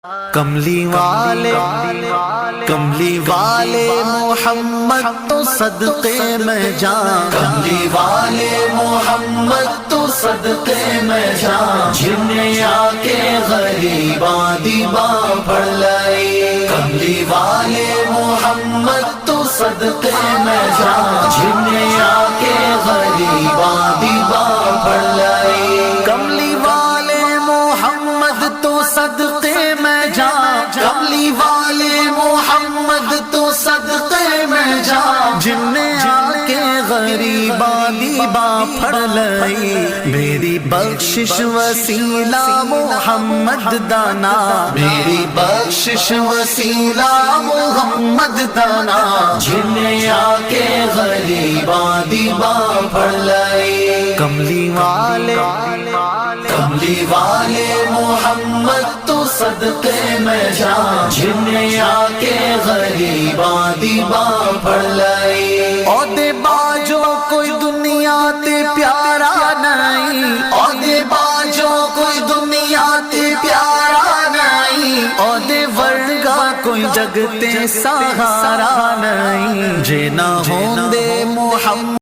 کملی والے محمد تو صدقے میں جان، کملی والے محمد تو صدقے میں جان، جنہیں آ کے غریباں دیباں پڑھ لائی، کملی والے محمد تو صدقے میں جان، جنہیں آ کے غریباں دیباں پڑھ لائی، کملی والے محمد تو صدقے میں جان، کملی والے محمد تو صدقے میں جان، جنہیں آ کے غریباں دیباں پڑھ لائی، میری بخشش وسیلہ محمد دانا، میری بخشش وسیلہ محمد دانا، جنہیں آ کے غریباں دیباں پڑھ لائی، کملی والے محمد تو صدقے میں جان، جنہیں آ کے غریباں دیباں پڑھ لائی، عہدے باجو کوئی دنیا تے پیارا نہیں، عہدے باجو کوئی دنیا تے پیارا نہیں، عہدے ورگا کوئی جگ تے سہارا نہیں، جے نہ ہوندے محمد